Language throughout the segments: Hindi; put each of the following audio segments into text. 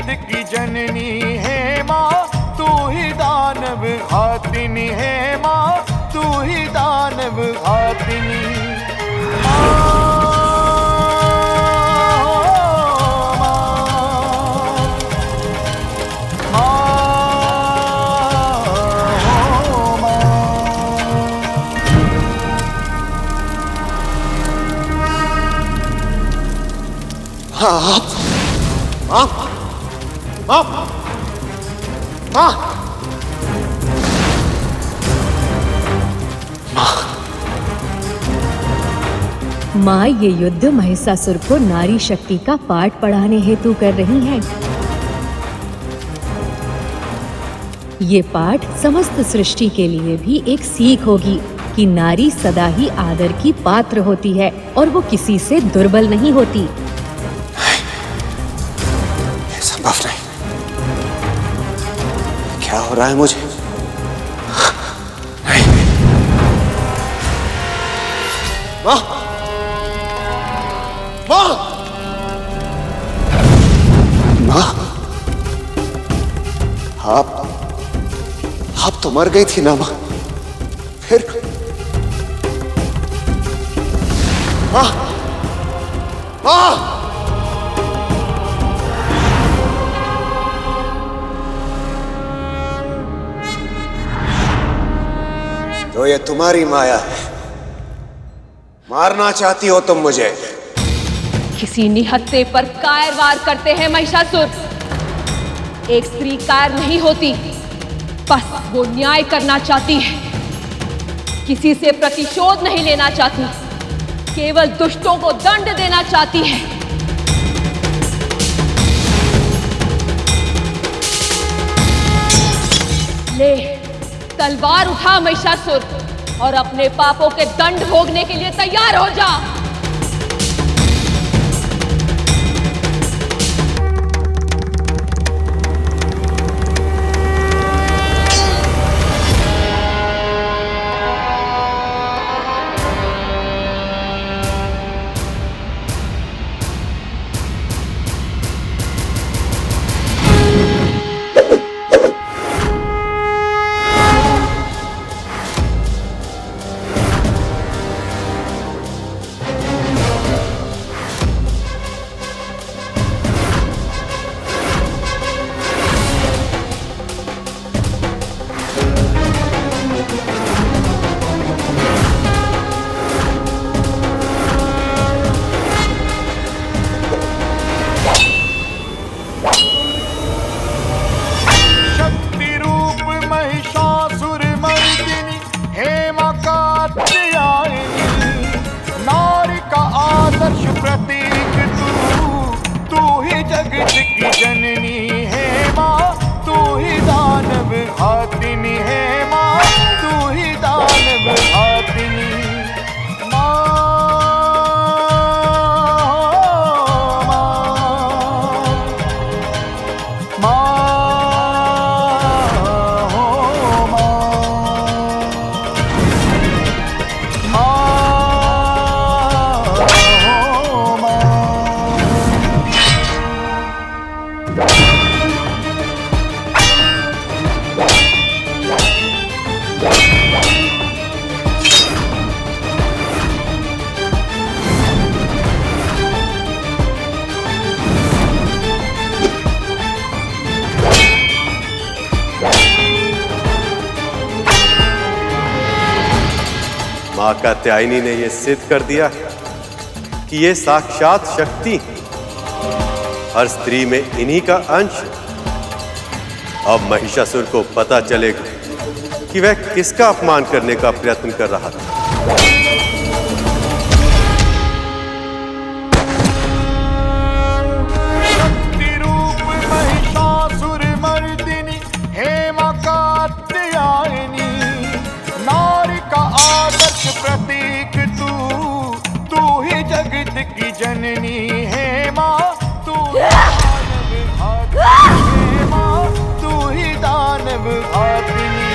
जगत की जननी है माँ, तू ही दानव घातिनी है माँ, तू ही दानव घातिनी। माँ ये युद्ध महिषासुर को नारी शक्ति का पाठ पढ़ाने हेतु कर रही हैं। ये पाठ समस्त सृष्टि के लिए भी एक सीख होगी कि नारी सदा ही आदर की पात्र होती है और वो किसी से दुर्बल नहीं होती। ये संभव नहीं। क्या हो रहा है मुझे? नहीं। माँ! माँ! माँ! आप तो मर गई थी ना माँ? फिर माँ! माँ! तो ये तुम्हारी माया है, मारना चाहती हो तुम मुझे। किसी निहत्थे पर कायर वार करते हैं महिषासुर। एक स्त्री कायर नहीं होती, बस वो न्याय करना चाहती है, किसी से प्रतिशोध नहीं लेना चाहती, केवल दुष्टों को दंड देना चाहती है। ले तलवार उठा महिषासुर और अपने पापों के दंड भोगने के लिए तैयार हो जा। प्रतीक तू ही जगत की जननी है माँ, तू ही दानव घातिनी है माँ, तू ही दानव घातिनी। मां कात्यायनी ने यह सिद्ध कर दिया कि ये साक्षात शक्ति हर स्त्री में इन्हीं का अंश। अब महिषासुर को पता चलेगा कि वह किसका अपमान करने का प्रयत्न कर रहा था। शक्ति रूप महिषासुर मर्दिनी हेमा कात्यायनी, नारी का आदर्श प्रतीक तू ही जगत की जननी है माँ, तू दानव घातिनी है माँ, तू ही दानव घातिनी।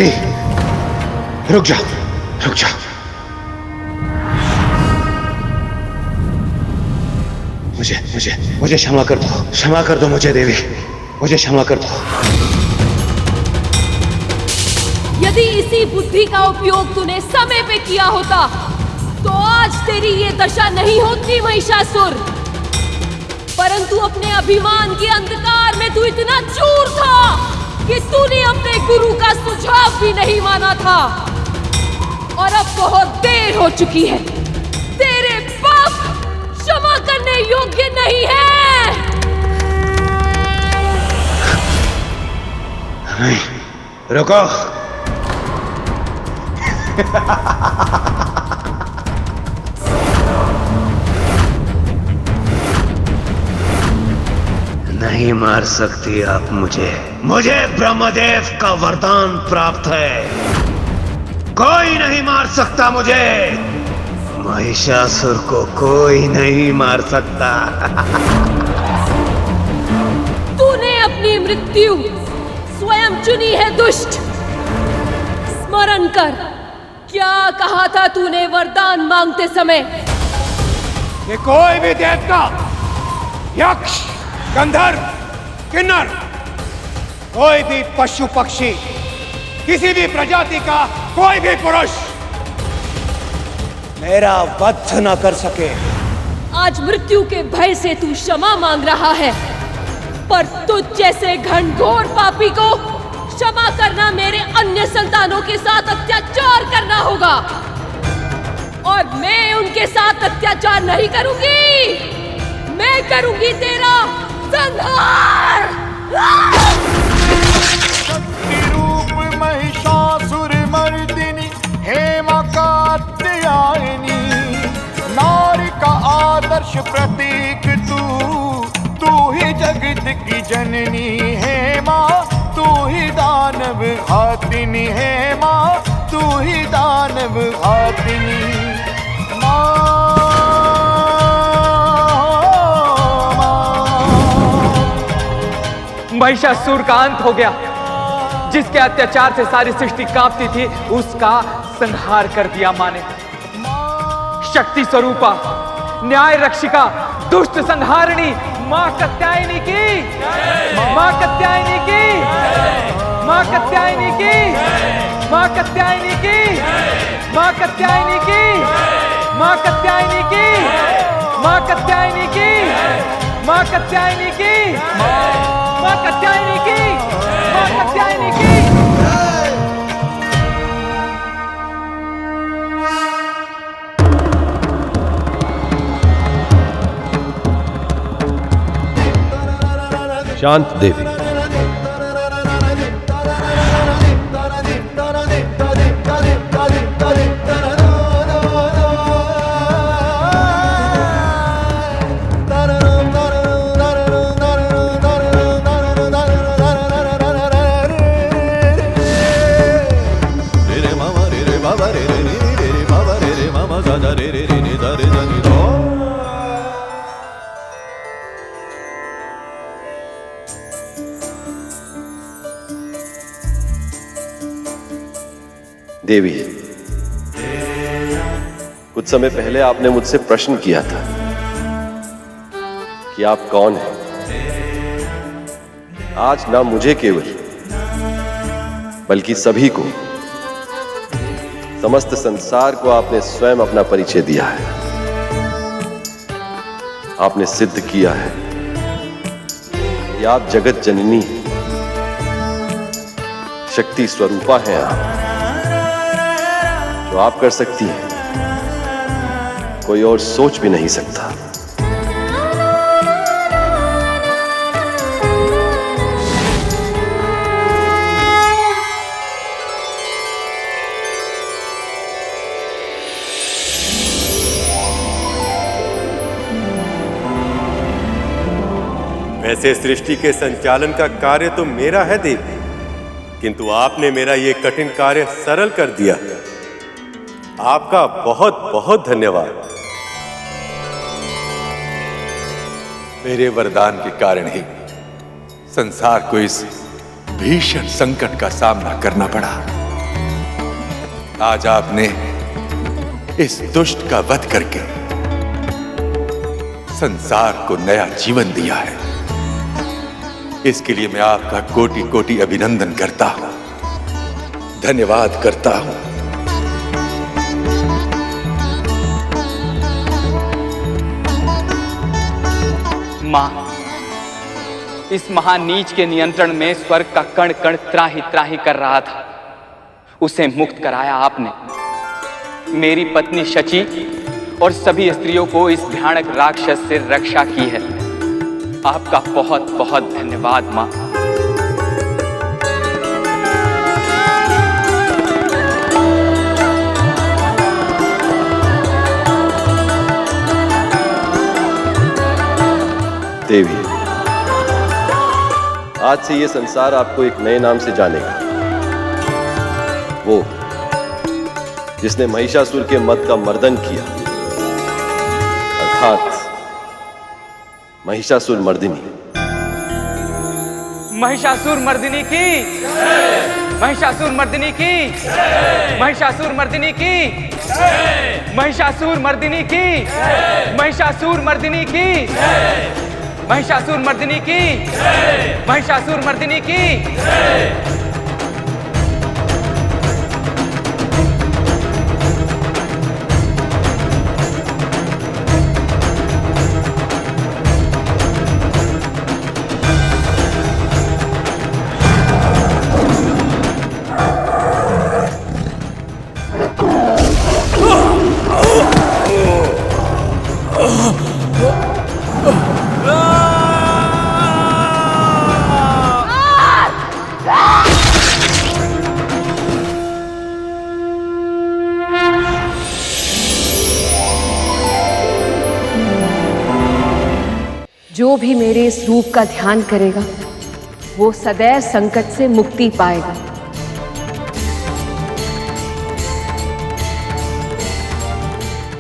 देवी, रुक जा, रुक जा। मुझे क्षमा कर दो, क्षमा कर दो मुझे देवी, मुझे क्षमा कर दो। यदि इसी बुद्धि का उपयोग तूने समय पे किया होता तो आज तेरी ये दशा नहीं होती महिषासुर। परंतु अपने अभिमान के अंधकार में तू इतना चूर था कि तूने अपने गुरु का सुझाव भी नहीं माना था। और अब बहुत देर हो चुकी है, तेरे पाप क्षमा करने योग्य नहीं है। नहीं, रुको। नहीं मार सकती आप मुझे। मुझे ब्रह्मदेव का वरदान प्राप्त है, कोई नहीं मार सकता मुझे। महिषासुर को कोई नहीं मार सकता। तूने अपनी मृत्यु स्वयं चुनी है दुष्ट। स्मरण कर, क्या कहा था तूने वरदान मांगते समय? कि कोई भी देवता, यक्ष, गंधर्व, किन्नर, कोई भी पशु पक्षी, किसी भी प्रजाति का कोई भी पुरुष मेरा वध न कर सके। आज मृत्यु के भय से तू क्षमा मांग रहा है, पर तुझ जैसे घनघोर पापी को क्षमा करना मेरे अन्य संतानों के साथ अत्याचार करना होगा। और मैं उनके साथ अत्याचार नहीं करूंगी, मैं करूंगी तेरा संहार। शक्ति रूप महिषासुर मर्दिनी हेमा कात्यायनी, नारी का आदर्श प्रतीक तू ही जगत की जननी है माँ, तू ही दानव घातिनी है माँ, तू ही दानव घातिनी माँ। महिषासुर का अंत हो गया। जिसके अत्याचार से सारी सृष्टि कांपती थी, उसका संहार कर दिया माँ ने। शक्ति स्वरूपा, न्याय रक्षिका, दुष्ट संहारिणी माँ कात्यायनी की, माँ कात्यायनी की, माँ कात्यायनी की, माँ कात्यायनी की, माँ कात्यायनी की, माँ कात्यायनी की, माँ कात्यायनी की, माँ कात्यायनी की, माँ कात्यायनी की, माँ कात्यायनी की। शांत देवी, देवी, कुछ समय पहले आपने मुझसे प्रश्न किया था कि आप कौन हैं। आज ना मुझे केवल बल्कि सभी को, समस्त संसार को आपने स्वयं अपना परिचय दिया है। आपने सिद्ध किया है कि आप जगत जननी, शक्ति स्वरूपा हैं। आप जो आप कर सकती हैं, कोई और सोच भी नहीं सकता। वैसे सृष्टि के संचालन का कार्य तो मेरा है देवी, किंतु आपने मेरा ये कठिन कार्य सरल कर दिया। आपका बहुत बहुत धन्यवाद। मेरे वरदान के कारण ही संसार को इस भीषण संकट का सामना करना पड़ा। आज आपने इस दुष्ट का वध करके संसार को नया जीवन दिया है। इसके लिए मैं आपका कोटि कोटि अभिनंदन करता हूं, धन्यवाद करता हूं। मां, इस महान नीच के नियंत्रण में स्वर्ग का कण कण त्राही त्राही कर रहा था, उसे मुक्त कराया आपने। मेरी पत्नी शची और सभी स्त्रियों को इस भयानक राक्षस से रक्षा की है। आपका बहुत बहुत धन्यवाद मां। देवी, आज से ये संसार आपको एक नए नाम से जानेगा। वो जिसने महिषासुर के मद का मर्दन किया, अर्थात महिषासुर मर्दिनी। महिषासुर मर्दिनी की, महिषासुर मर्दिनी की, महिषासुर मर्दिनी की, महिषासुर मर्दिनी की, महिषासुर मर्दिनी की, महिषासुर मर्दिनी की, महिषासुर मर्दिनी की। जो भी मेरे इस रूप का ध्यान करेगा वो सदैव संकट से मुक्ति पाएगा।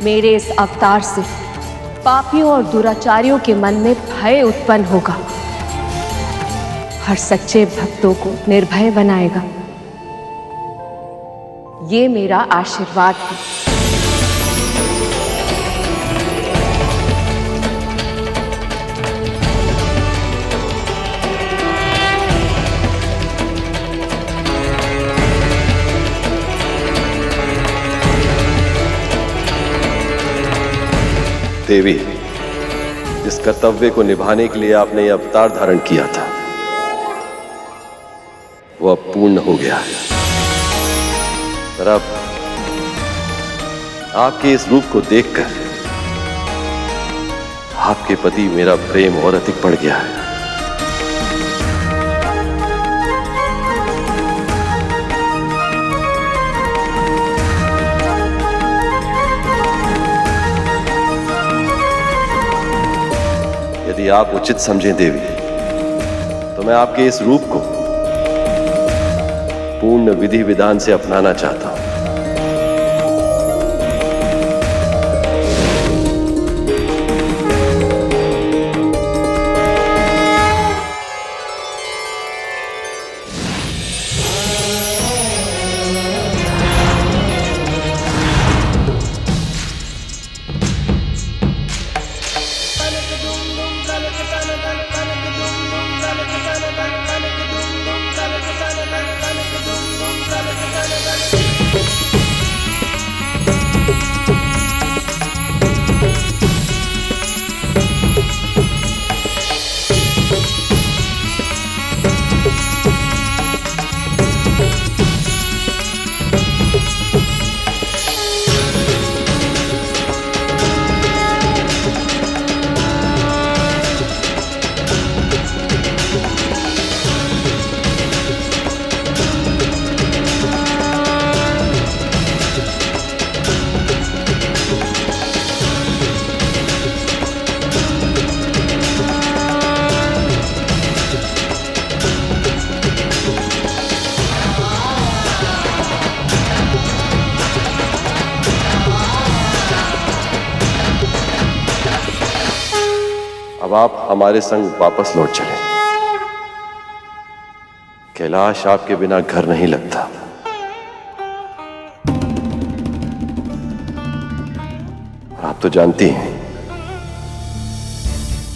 मेरे इस अवतार से पापियों और दुराचारियों के मन में भय उत्पन्न होगा, हर सच्चे भक्तों को निर्भय बनाएगा। ये मेरा आशीर्वाद है। देवी, जिस कर्तव्य को निभाने के लिए आपने यह अवतार धारण किया था, वो अब पूर्ण हो गया है। पर अब आपके इस रूप को देखकर आपके प्रति मेरा प्रेम और अधिक बढ़ गया है। यदि आप उचित समझें देवी, तो मैं आपके इस रूप को पूर्ण विधि विधान से अपनाना चाहता हूं। अब आप हमारे संग वापस लौट चले। कैलाश आपके बिना घर नहीं लगता। आप तो जानती हैं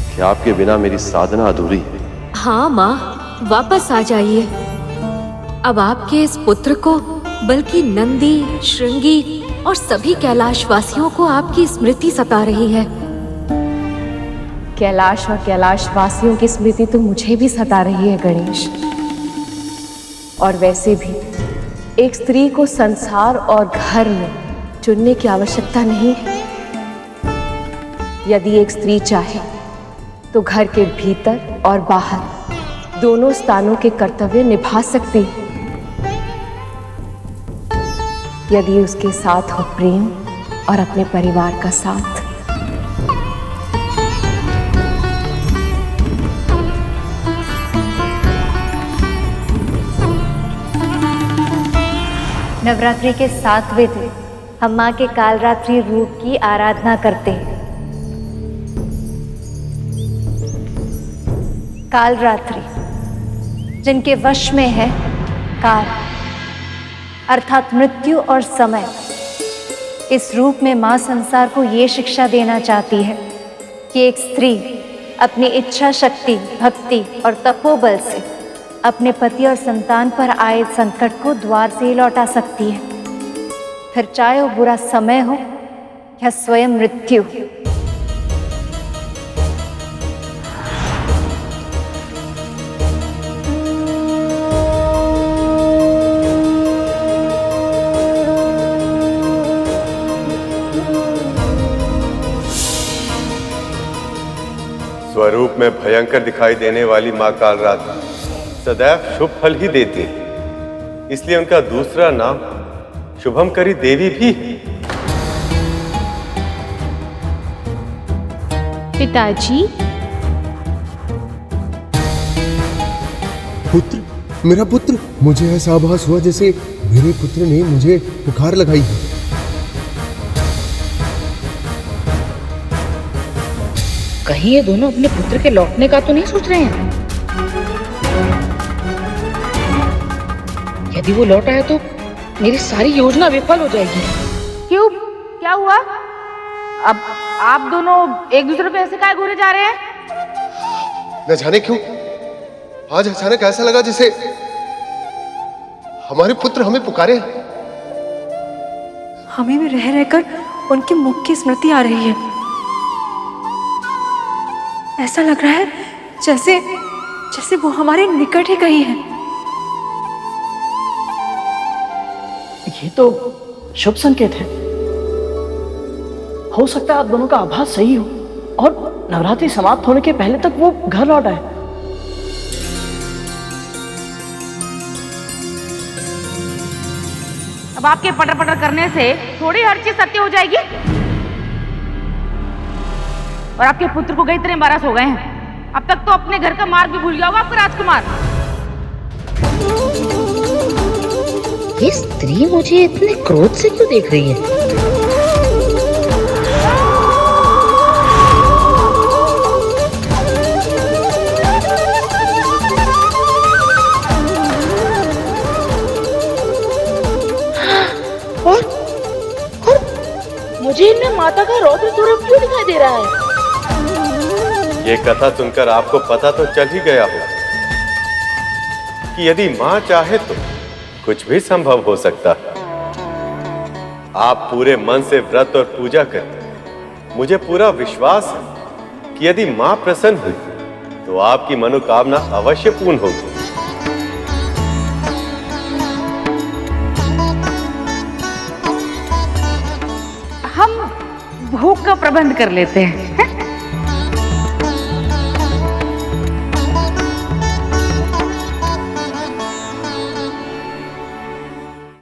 कि आपके बिना मेरी साधना अधूरी है। हाँ माँ, वापस आ जाइए। अब आपके इस पुत्र को, बल्कि नंदी, श्रृंगी और सभी कैलाश वासियों को आपकी स्मृति सता रही है। कैलाश और कैलाश वासियों की स्मृति तो मुझे भी सता रही है गणेश। और वैसे भी एक स्त्री को संसार और घर में चुनने की आवश्यकता नहीं है। यदि एक स्त्री चाहे तो घर के भीतर और बाहर दोनों स्थानों के कर्तव्य निभा सकती है, यदि उसके साथ हो प्रेम और अपने परिवार का साथ। नवरात्रि के 7वें दिन हम माँ के कालरात्रि रूप की आराधना करते हैं। कालरात्रि जिनके वश में है काल अर्थात मृत्यु और समय, इस रूप में माँ संसार को ये शिक्षा देना चाहती है कि एक स्त्री अपनी इच्छा शक्ति, भक्ति और तपोबल से अपने पति और संतान पर आए संकट को द्वार से ही लौटा सकती है, फिर चाहे वो बुरा समय हो या स्वयं मृत्यु। स्वरूप में भयंकर दिखाई देने वाली मां कालरात्रि सदैव शुभ फल ही देती है, इसलिए उनका दूसरा नाम शुभंकरी देवी भी है। पिताजी, पुत्र, मेरा पुत्र, मुझे ऐसा आभास हुआ जैसे मेरे पुत्र ने मुझे पुकार लगाई है। कहीं ये दोनों अपने पुत्र के लौटने का तो नहीं सोच रहे हैं? यदि वो लौटा है तो मेरी सारी योजना विफल हो जाएगी। क्यों? क्या हुआ? अब आप दोनों एक दूसरे पे ऐसे काहे घूरे जा रहे हैं? न जाने क्यों आज अचानक ऐसा लगा जैसे हमारे पुत्र हमें पुकारे। हमें भी रह रहकर उनके मुख की स्मृति आ रही है। ऐसा लग रहा है जैसे जैसे वो हमारे निकट ही कहीं है। ये तो शुभ संकेत है। हो सकता है आप दोनों का आभास सही हो और नवरात्रि समाप्त होने के पहले तक वो घर लौट आए। अब आपके पटर पटर करने से थोड़ी हर चीज सत्य हो जाएगी। और आपके पुत्र को कई तरह 12 हो गए हैं। अब तक तो अपने घर का मार्ग भी भूल गया होगा आपका राजकुमार। ये स्त्री मुझे इतने क्रोध से क्यों देख रही है? और मुझे इनमें माता का रौद्र स्वरूप क्यों दिखाई दे रहा है? ये कथा सुनकर आपको पता तो चल ही गया हो कि यदि मां चाहे तो कुछ भी संभव हो सकता है। आप पूरे मन से व्रत और पूजा करें। मुझे पूरा विश्वास है कि यदि मां प्रसन्न हुई तो आपकी मनोकामना अवश्य पूर्ण होगी। हम भोग का प्रबंध कर लेते हैं।